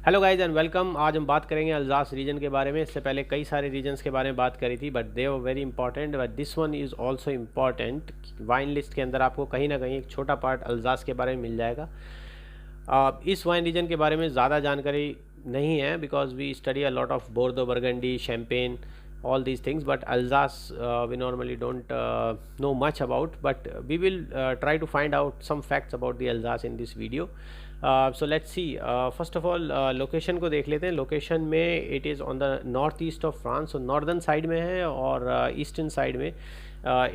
Hello guys and welcome. आज हम बात करेंगे अल्जास रीजन के बारे में। इससे पहले कई सारे रीजन्स के बारे में बात करी थी, but they were very important, but this one is also important. Wine list के अंदर आपको कहीं ना कहीं एक छोटा पार्ट अल्जास के बारे में मिल जाएगा। इस वाइन रीजन के बारे में ज़्यादा जानकारी नहीं है, because we study a lot of Bordeaux, Burgundy, Champagne, all these things, but Alsace we normally don't know much about, but we will try to find out some facts about the Alsace in this video. So let's see. First of all, location को देख लेते हैं। location में it is on the north east of France, so northern side में है, और eastern side में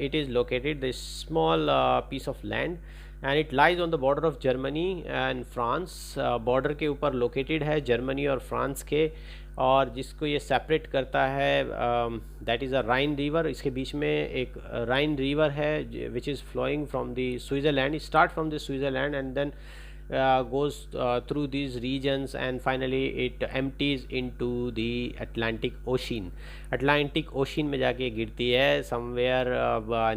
it is located, this small piece of land, and it lies on the border of Germany and France. border के ऊपर located है Germany और France के, और जिसको ये सेपरेट करता है that is a Rhine river. इसके बीच में एक राइन रिवर है which is flowing from the Switzerland, start from the Switzerland and then goes through these regions, and finally it empties into the Atlantic Ocean. Atlantic Ocean में जाके गिरती है somewhere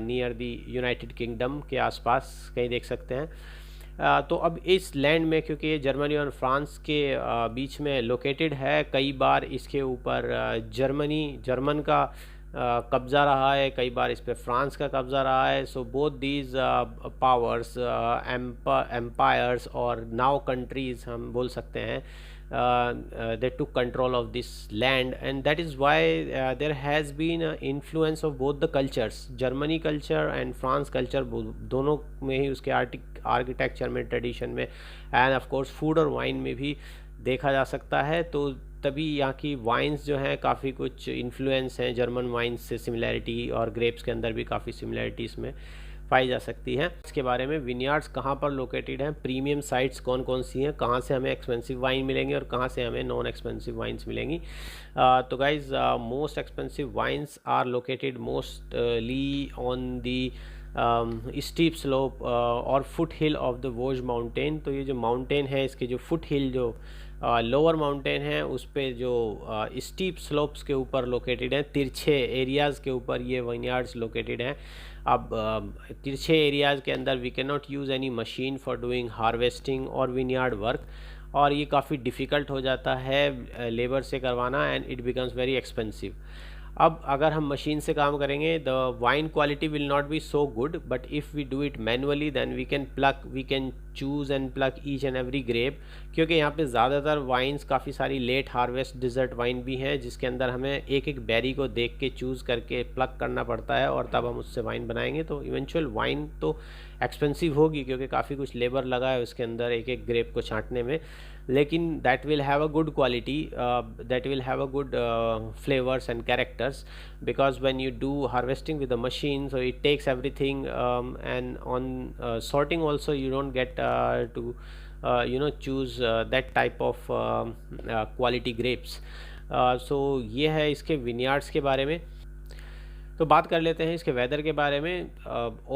near the United Kingdom के आसपास, कहीं देख सकते हैं। तो अब इस लैंड में, क्योंकि ये जर्मनी और फ्रांस के बीच में लोकेटेड है, कई बार इसके ऊपर जर्मन का कब्ज़ा रहा है, कई बार इस पर फ्रांस का कब्ज़ा रहा है। So both these powers, empires और नाउ कंट्रीज़ हम बोल सकते हैं, they took control of this land, and that is why there has been a influence of both the cultures, Germany culture and France culture, दोनों में ही, उसके architecture में, tradition में, एंड ऑफ कोर्स फूड और वाइन में भी देखा जा सकता है। तो तभी यहाँ की वाइन्स जो हैं काफ़ी कुछ इन्फ्लुएंस हैं जर्मन वाइन्स से, सिमिलैरिटी, और ग्रेप्स के अंदर भी काफ़ी सिमिलैरिटीज़ में पाई जा सकती हैं। इसके बारे में विनियार्ड्स कहाँ पर लोकेटेड हैं, प्रीमियम साइट्स कौन कौन सी हैं, कहाँ से हमें एक्सपेंसिव वाइन मिलेंगे और कहाँ से हमें नॉन एक्सपेंसिव वाइन्स मिलेंगी। तो guys, most expensive wines are located mostly on the steep slope और foot hill of the Vosges mountain. तो ये जो माउंटेन है, इसके जो फुट हिल, जो लोअर माउंटेन है, उस पे जो स्टीप स्लोप्स के ऊपर लोकेटेड हैं, तिरछे एरियाज़ के ऊपर ये वाइनयार्ड्स लोकेटेड हैं। अब तिरछे एरियाज़ के अंदर we can not use any machine for doing harvesting और विनयार्ड वर्क, और ये काफ़ी डिफ़िकल्ट हो जाता है लेबर से करवाना, and it becomes very expensive. अब अगर हम मशीन से काम करेंगे, the wine quality will not be so good, but if we do it manually then we can choose and pluck each and every grape, क्योंकि यहाँ पे ज़्यादातर वाइन्स, काफ़ी सारी लेट हार्वेस्ट डिज़र्ट वाइन भी हैं, जिसके अंदर हमें एक एक बेरी को देख के चूज़ करके प्लक करना पड़ता है, और तब हम उससे वाइन बनाएंगे। तो इवेंचुअल वाइन तो एक्सपेंसिव होगी, क्योंकि काफ़ी कुछ लेबर लगा है उसके अंदर एक एक ग्रेप को छांटने में, लेकिन that will have a good quality, that will have a good flavors and characters, because when you do harvesting with a machine, so it takes everything, and on sorting also you don't get to choose that type of quality grapes. So ये है इसके विनयार्ड्स के बारे में। तो बात कर लेते हैं इसके वेदर के बारे में।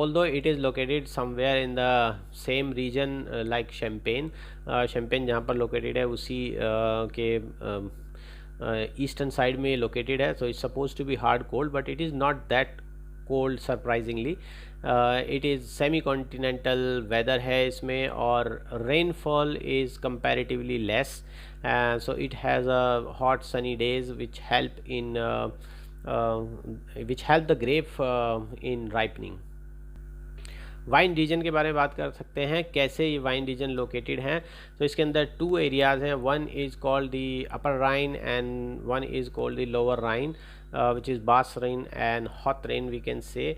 Although it is located somewhere in the same region like Champagne, Champagne जहाँ पर लोकेटेड है उसी के ईस्टर्न साइड में लोकेटेड है। So it's suppose to be hard cold, but it is not that cold surprisingly. It is semi continental weather है इसमें, और rainfall is comparatively less, so it has a hot sunny days which help the grape in ripening. Wine region के बारे में बात कर सकते हैं, कैसे ये वाइन रीजन लोकेटेड हैं। तो इसके अंदर 2 एरियाज़ हैं, one is called the upper Rhine and one is called the lower Rhine, which is Bas Rhine and Haut Rhine we can say.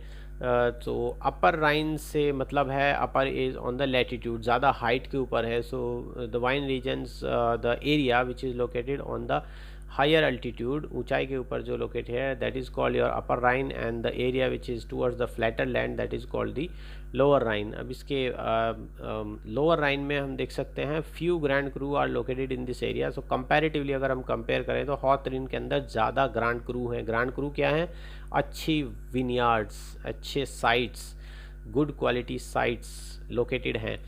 तो अपर राइन से मतलब है, upper is on the latitude, ज़्यादा height के ऊपर है। So the wine regions, the area which is located on the higher altitude, ऊंचाई के ऊपर जो लोकेटेड है, that is called your upper Rhine, and the area which is towards the flatter land, that is called the lower Rhine. अब इसके lower Rhine में हम देख सकते हैं few grand cru are located in this area. So comparatively अगर हम compare करें तो हॉट राइन के अंदर ज़्यादा ग्रैंड क्रू हैं। ग्रैंड क्रू क्या है? अच्छी विनयार्ड्स, अच्छे sites, good quality sites located हैं।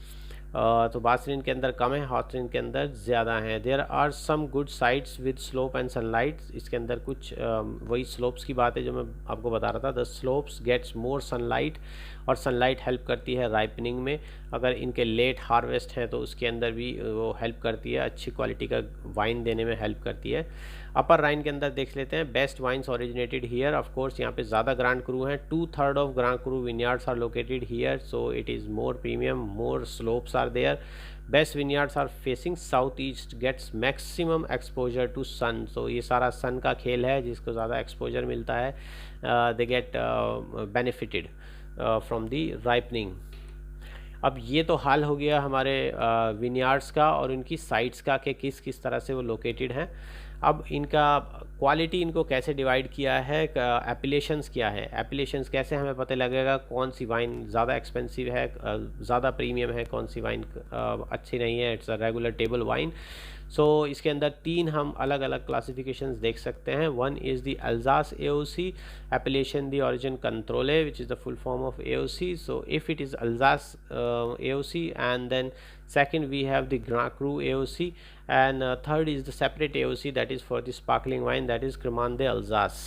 तो बासरीन के अंदर कम है, हॉथरिन के अंदर ज़्यादा है। There are some good sites with slope and sunlight. इसके अंदर कुछ वही स्लोप्स की बात है जो मैं आपको बता रहा था। The slopes gets more sunlight, और सनलाइट हेल्प करती है राइपनिंग में। अगर इनके लेट हार्वेस्ट हैं तो उसके अंदर भी वो हेल्प करती है, अच्छी क्वालिटी का वाइन देने में हेल्प करती है। अपर राइन के अंदर देख लेते हैं। Best wines originated here. Of course यहाँ पे ज़्यादा ग्रांड क्रू हैं, 2/3 of grand cru vineyards are located here, so it is more premium, more slopes are there. Best vineyards are facing south east, gets maximum exposure to sun. So ये सारा सन का खेल है, जिसको ज़्यादा एक्सपोजर मिलता है, they get benefited from the ripening. अब ये तो हाल हो गया हमारे विनयार्ड्स का और इनकी साइट्स का कि किस किस तरह से वो लोकेटेड हैं। अब इनका क्वालिटी इनको कैसे डिवाइड किया है, एपिलेशंस क्या है, एपिलेशंस कैसे हमें पता लगेगा कौन सी वाइन ज़्यादा एक्सपेंसिव है, ज़्यादा प्रीमियम है, कौन सी वाइन अच्छी नहीं है, it's a regular table wine. So इसके अंदर 3 हम अलग अलग क्लासिफिकेशंस देख सकते हैं। One is the Alsace AOC, appellation the origin contrôlée, which is the full form of AOC. So if it is Alsace AOC, and then second we have the Grand Cru AOC, and third is the separate AOC that is for the sparkling wine, that is Cremant de Alsace.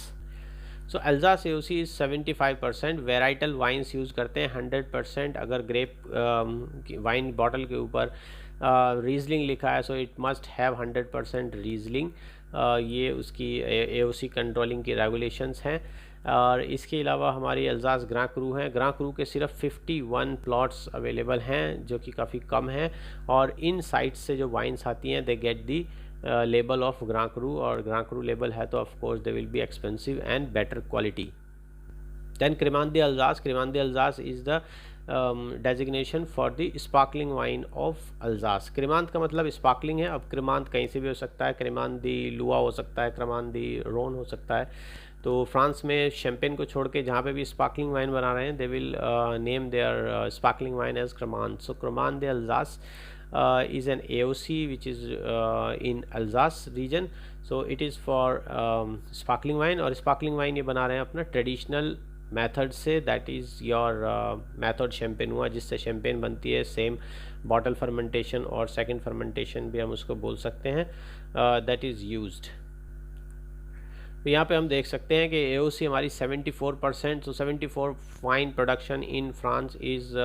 So Alsace AOC is 75%। Varietal wines use करते हैं 100%। अगर grep wine bottle के ऊपर रीजलिंग लिखा है, so it must have 100% रीजलिंग। ये उसकी AOC controlling की रेगुलेशंस हैं। और इसके अलावा हमारी अल्जास ग्रां क्रू हैं। ग्रां क्रू के सिर्फ 51 प्लॉट्स अवेलेबल हैं, जो कि काफ़ी कम है। और इन साइट्स से जो वाइन्स आती हैं, they get the label of grand cru, और ग्रां क्रू लेबल है तो of course they will be expensive and better quality. Then cremant de Alsace. Cremant de Alsace is the designation for the sparkling wine of Alsace. Cremant का मतलब sparkling है। अब क्रेमांत कहीं से भी हो सकता है, क्रेमांत दी लुआ हो सकता है, क्रेमांत दी रोन हो सकता है। तो फ्रांस में शैम्पेन को छोड़ के जहाँ पे भी स्पार्कलिंग वाइन बना रहे हैं, they will name their sparkling wine as cremant. So cremant de Alsace is an AOC which is in Alsace region, so it is for sparkling wine। और sparkling wine ये बना रहे हैं अपना ट्रेडिशनल मेथड से, दैट इज़ योर मेथड शैम्पेनुआ, जिससे champagne बनती है। सेम बॉटल फर्मेंटेशन और सेकंड फर्मेंटेशन भी हम उसको बोल सकते हैं, दैट इज़ यूज्ड। तो यहाँ पे हम देख सकते हैं कि AOC हमारी 74%। तो 74 wine production in France is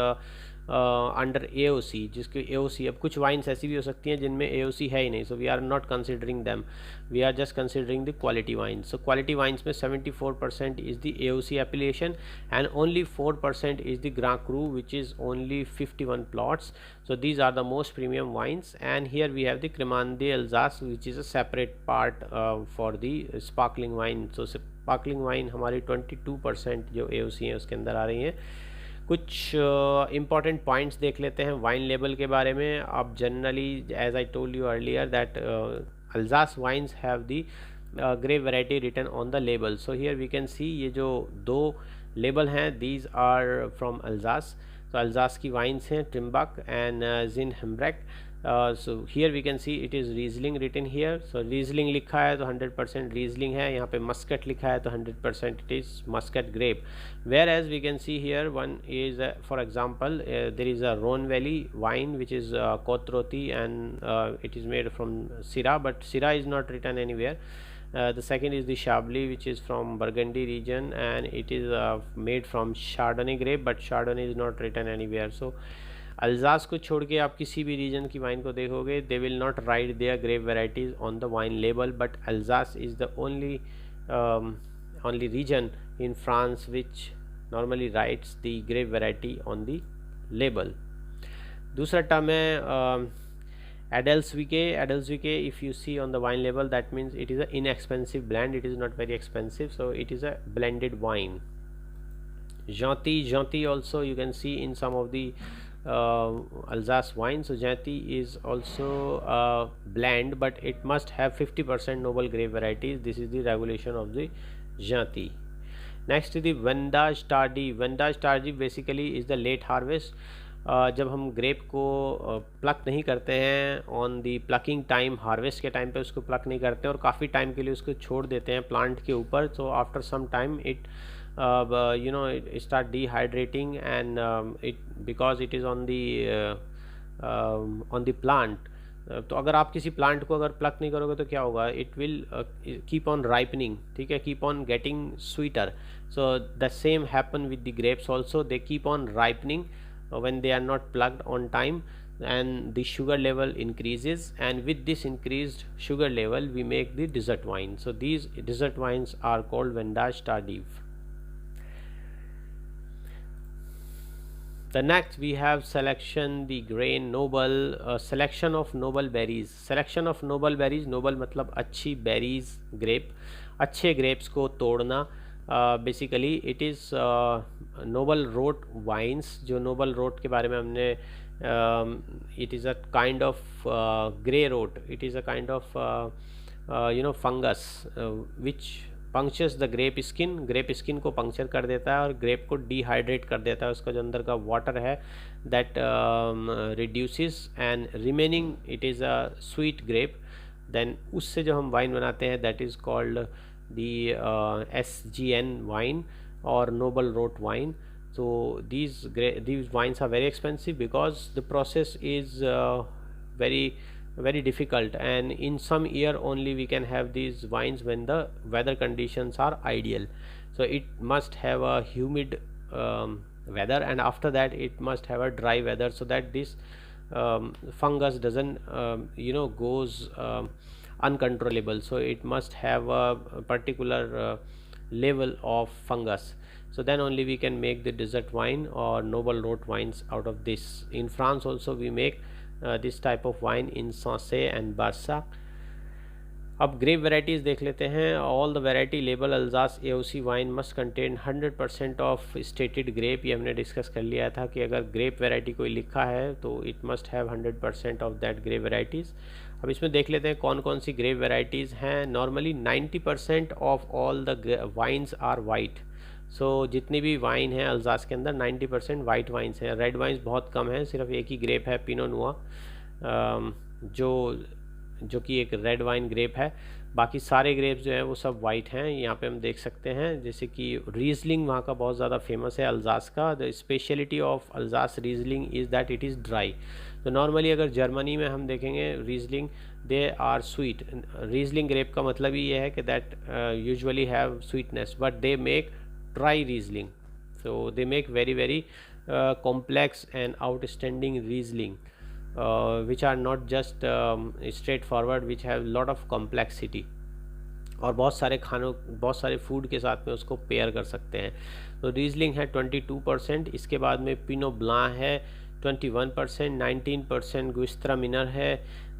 under AOC, जिसकी AOC, अब कुछ वाइन्स ऐसी भी हो सकती हैं जिनमें AOC है ही नहीं, so we are not considering them, we are just considering the quality wines. So quality wines में 74% is the AOC application, and only 4% is the grand cru which is only 51 plots. So these are the most premium wines, and here we have the cremant de Alsace which is a separate part for the sparkling wine. So sparkling wine हमारी 22% जो AOC हैं उसके अंदर आ रही हैं। कुछ important points देख लेते हैं वाइन लेबल के बारे में। आप generally, as I told you earlier, that Alsace wines have the grape variety written on the label. So here we can see ये जो 2 लेबल हैं, दीज आर फ्रॉम अल्जास। तो अल्जास की वाइन्स हैं, Trimbach and Zind Humbrecht. So here we can see it is Riesling written here. सो Riesling लिखा है तो 100% रीजलिंग है। यहाँ पे मस्कट लिखा है तो 100% it is Muscat grape. Where as we can see here one is, for example, there is a Rhone valley wine which is Cote Rotie, and it is made from Syrah, but Syrah is not written anywhere. The second is the Chablis, which is from Burgundy region, and it is made from Chardonnay grape, but Chardonnay is not written anywhere. So अल्जास को छोड़ के आप किसी भी reason की wine को देखोगे, they will not write their grape varieties on the wine label, but Alsace is the only region in France which normally writes the grape variety on the label. दूसरा टर्म है Adelswicke. Adelswicke, if you see on the wine label, that means it is an inexpensive blend, it is not very expensive, so it is a blended wine. Gentil also you can see in some of the Alsace wine. So Gentil is also a blend, but it must have 50% noble grape varieties. This is the regulation of the Gentil. Next is the Vendange tardive. Vendange tardive basically is the late harvest. जब हम grep को plug नहीं करते हैं on the plucking time, harvest के time पे उसको plug नहीं करते हैं और काफ़ी टाइम के लिए उसको छोड़ देते हैं प्लांट के ऊपर, तो after some time it it start dehydrating, and it because it is on the on the plant, तो अगर आप किसी प्लांट को अगर प्लक नहीं करोगे तो क्या होगा, it will keep on ripening, ठीक है, keep on getting sweeter. So the same happen with the grapes also, they keep on ripening when they are not plucked on time, and the sugar level increases, and with this increased sugar level we make the dessert wine. So these dessert wines are called vendange tardive. The next we have selection the grain noble, selection of noble berries. Selection of noble berries, noble मतलब अच्छी berries, grape, अच्छे grapes को तोड़ना. Basically it is noble rot wines. जो noble rot के बारे में हमने, it is a kind of grey rot, it is a kind of fungus which punctures the grape skin. Grape skin को puncture कर देता है और ग्रेप को डिहाइड्रेट कर देता है. उसका जो अंदर का वाटर है that reduces and remaining it is a sweet grape. Then उससे जो हम वाइन बनाते हैं that is called the SGN wine or noble rot wine. So these wines are very expensive because the process is very difficult, and in some year only we can have these wines when the weather conditions are ideal. So it must have a humid weather, and after that it must have a dry weather, so that this fungus doesn't goes uncontrollable. So it must have a particular level of fungus. So then only we can make the dessert wine or noble rot wines out of this. In France also we make this type of wine in Sancerre and Barsac. अब grape varieties देख लेते हैं. All the variety label Alsace AOC wine must contain 100% of stated grape. ये हमने discuss कर लिया था कि अगर ग्रेप वेराइटी कोई लिखा है तो it must have 100% of that grape varieties. अब इसमें देख लेते हैं कौन कौन सी ग्रेप वेराइटीज़ हैं. Normally 90% of all the wines are white. So जितनी भी वाइन है अल्जास के अंदर 90% वाइट वाइन्स हैं. रेड वाइन्स बहुत कम हैं, सिर्फ एक ही ग्रेप है पिनो नुआ जो कि एक रेड वाइन ग्रेप है. बाकी सारे ग्रेप्स जो हैं वो सब वाइट हैं. यहाँ पे हम देख सकते हैं जैसे कि रीजलिंग वहाँ का बहुत ज़्यादा फेमस है अल्जास का. The speciality of Alsace Riesling is that it is dry. तो नॉर्मली अगर जर्मनी में हम देखेंगे Riesling they are sweet. Riesling grape का मतलब ही ये है कि that usually have sweetness, but they make dry Riesling. So they make very complex and outstanding Riesling, which are not just straightforward, which have lot of complexity. और बहुत सारे food के साथ में उसको पेयर कर सकते हैं. तो रीजलिंग है 22%. इसके बाद में पिनो ब्लां है 21%, 19% गुइस्ट्रामिनर है.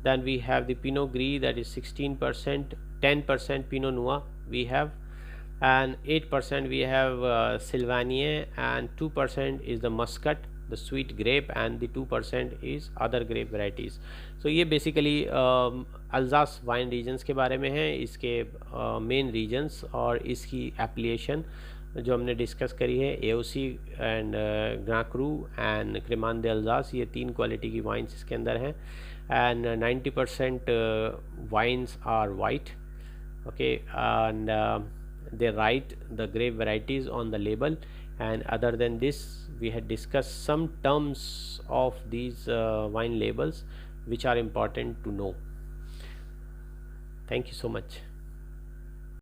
Then we have the pinot gris that is 16%, 10% pinot noir we have, and 8% we have Sylvaner, and 2% is the Muscat, the sweet grape, and the 2% is other grape varieties. So ये basically अल्जास wine regions के बारे में है, इसके main regions और इसकी application जो हमने डिस्कस करी है. AOC and grand cru and cremant de Alsace, ये 3 क्वालिटी की वाइन्स इसके अंदर हैं. And 90% wines are white. Okay, and they write the grape varieties on the label, and other than this we had discussed some terms of these wine labels which are important to know. Thank you so much.